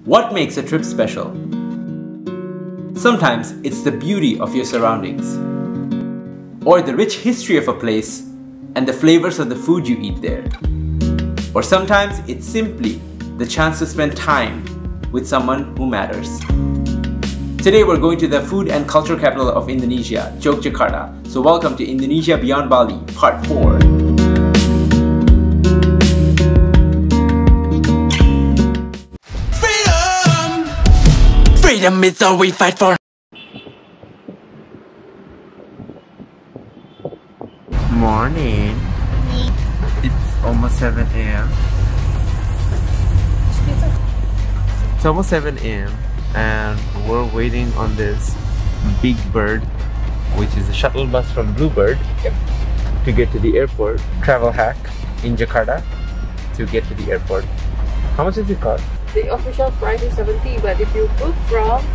What makes a trip special? Sometimes it's the beauty of your surroundings, or the rich history of a place and the flavors of the food you eat there. Or sometimes it's simply the chance to spend time with someone who matters. Today we're going to the food and culture capital of Indonesia, Yogyakarta. So welcome to Indonesia Beyond Bali, Part 4. Freedom is all we fight for. Morning. It's almost 7 a.m. It's almost 7 a.m. and we're waiting on this Big Bird, which is a shuttle bus from Bluebird, to get to the airport. Travel hack in Jakarta to get to the airport. How much does it cost? The official price is 70, but if you book from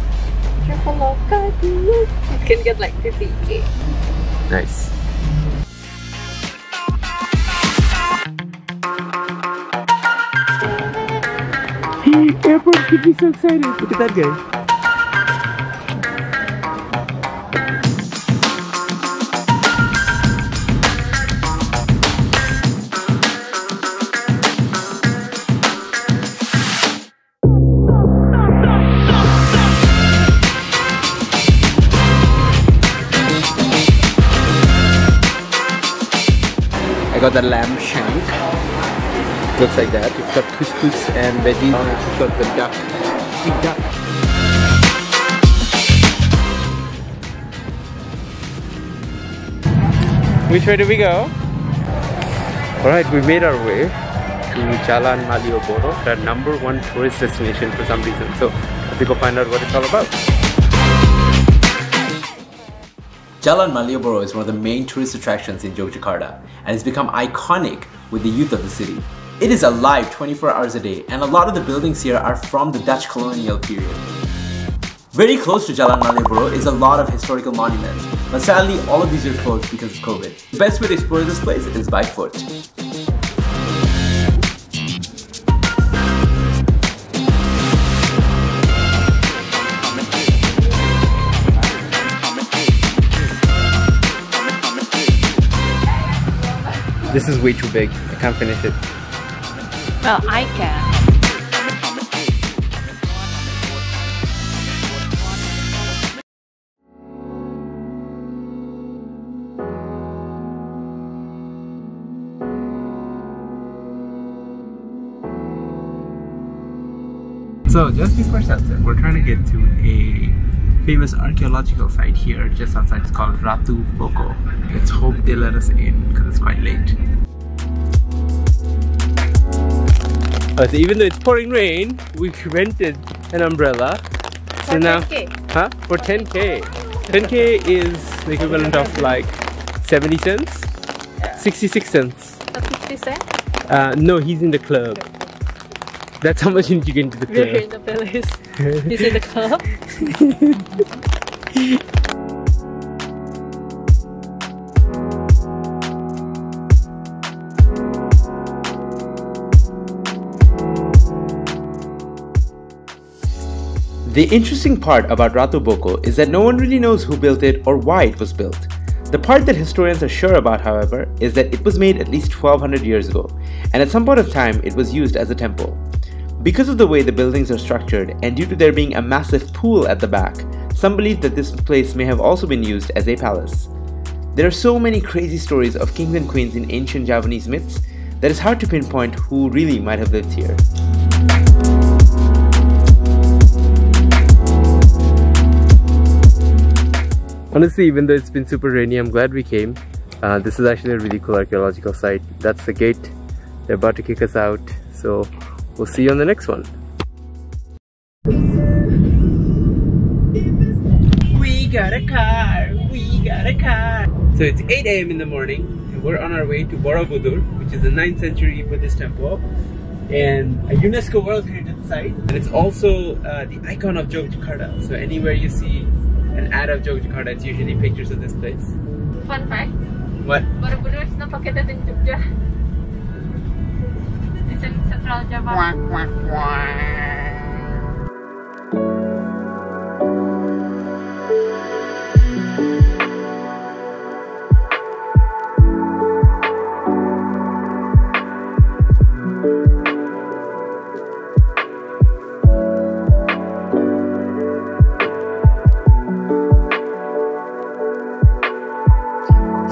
Traveloka, you can get like 50k. Nice. Hey, airport could be so excited. Look at that guy. I got the lamb shank. Looks like that. It's got couscous and veggies. It's got the duck. Sweet duck. Which way do we go? Alright, we made our way to Jalan Malioboro, the #1 tourist destination for some reason. So let's go find out what it's all about. Jalan Malioboro is one of the main tourist attractions in Yogyakarta and has become iconic with the youth of the city. It is alive 24 hours a day, and a lot of the buildings here are from the Dutch colonial period. Very close to Jalan Malioboro is a lot of historical monuments, but sadly all of these are closed because of COVID. The best way to explore this place is by foot. This is way too big. I can't finish it. Well, I can. So just before sunset, we're trying to get to a famous archaeological site here just outside. It's called Ratu Boko. Let's hope they let us in because it's quite late. So even though it's pouring rain, we rented an umbrella. So For now, 10K. huh? For 10K. 10K is the equivalent of like 70 cents? 66 cents. 50 cents? No, he's in the club. That's how much you get into the club. We're in the palace. He's in the club. The interesting part about Ratu Boko is that no one really knows who built it or why it was built. The part that historians are sure about, however, is that it was made at least 1200 years ago, and at some point of time it was used as a temple. Because of the way the buildings are structured, and due to there being a massive pool at the back, some believe that this place may have also been used as a palace. There are so many crazy stories of kings and queens in ancient Javanese myths that it's hard to pinpoint who really might have lived here. Honestly, even though it's been super rainy, I'm glad we came. This is actually a really cool archaeological site. That's the gate. They're about to kick us out, so we'll see you on the next one. We got a car! We got a car! So it's 8 a.m. in the morning, and we're on our way to Borobudur, which is a 9th century Buddhist temple and a UNESCO World Heritage Site. And it's also the icon of Yogyakarta. So anywhere you see an ad of Yogyakarta, it's usually pictures of this place. Fun fact. What? Borobudur is located in Jogja. It's in Central Java.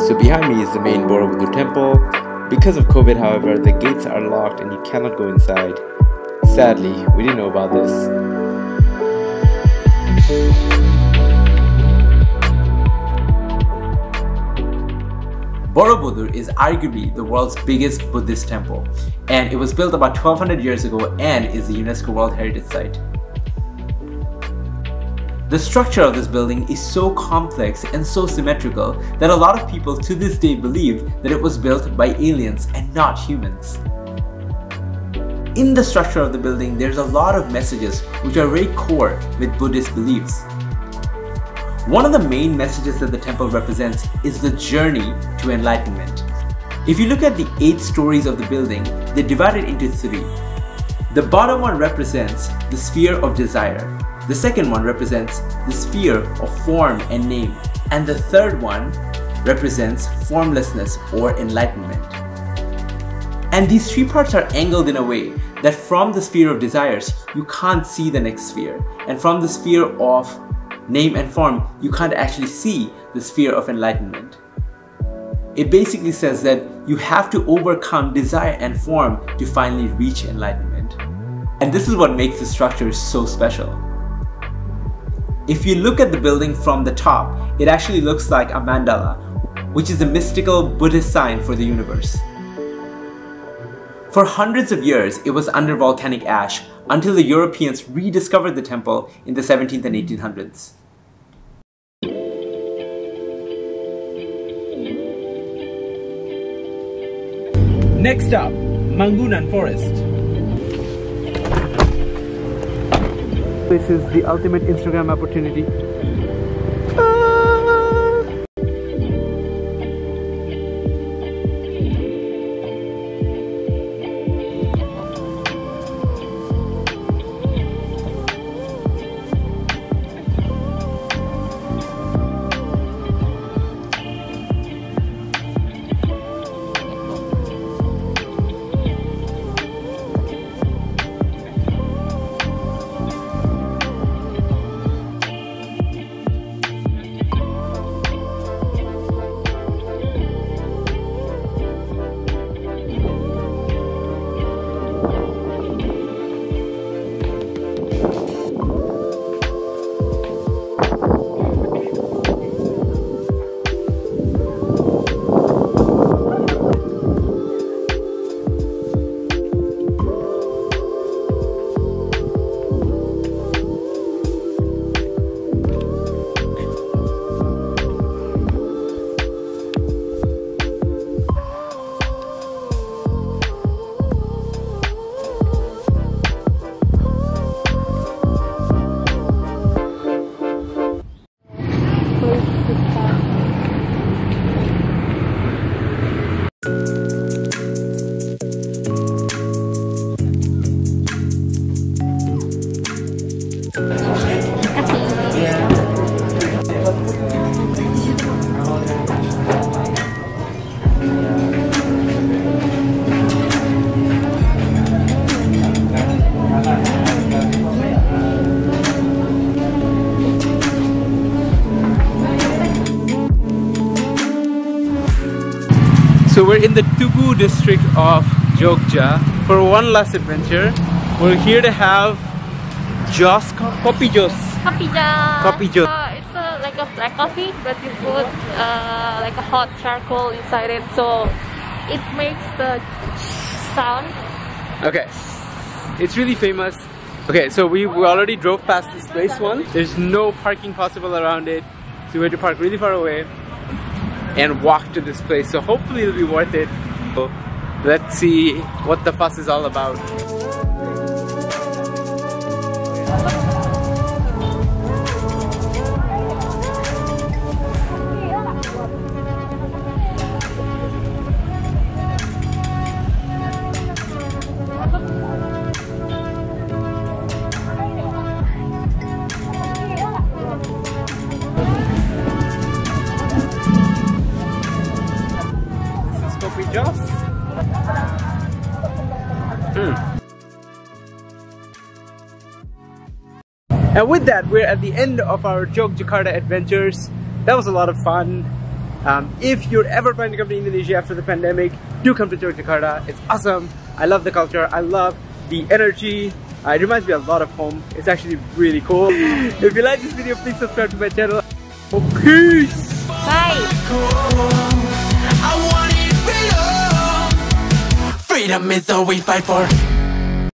So behind me is the main Borobudur temple. Because of COVID, however, the gates are locked and you cannot go inside. Sadly, we didn't know about this. Borobudur is arguably the world's biggest Buddhist temple, and it was built about 1200 years ago and is a UNESCO World Heritage Site. The structure of this building is so complex and so symmetrical that a lot of people to this day believe that it was built by aliens and not humans. In the structure of the building, there's a lot of messages which are very core with Buddhist beliefs. One of the main messages that the temple represents is the journey to enlightenment. If you look at the 8 stories of the building, they're divided into 3. The bottom one represents the sphere of desire. The second one represents the sphere of form and name. And the third one represents formlessness or enlightenment. And these 3 parts are angled in a way that from the sphere of desires, you can't see the next sphere. And from the sphere of name and form, you can't actually see the sphere of enlightenment. It basically says that you have to overcome desire and form to finally reach enlightenment. And this is what makes the structure so special. If you look at the building from the top, it actually looks like a mandala, which is a mystical Buddhist sign for the universe. For hundreds of years, it was under volcanic ash until the Europeans rediscovered the temple in the 17th and 1800s. Next up, Mangunan Forest. This is the ultimate Instagram opportunity. So we're in the Tugu district of Jogja for one last adventure. We're here to have Kopi Jos. Kopi Jos. It's like a black coffee, but you put like a hot charcoal inside it, so it makes the sound. Okay, it's really famous. Okay, so we already drove past this place once. There's no parking possible around it, so we had to park really far away and walk to this place. So hopefully it'll be worth it. So let's see what the fuss is all about. And with that, we're at the end of our Jogjakarta adventures. That was a lot of fun. If you're ever planning to come to Indonesia after the pandemic, do come to Yogyakarta. It's awesome. I love the culture. I love the energy. It reminds me a lot of home. It's actually really cool. If you like this video, please subscribe to my channel. Peace! Bye! Freedom is all we fight for.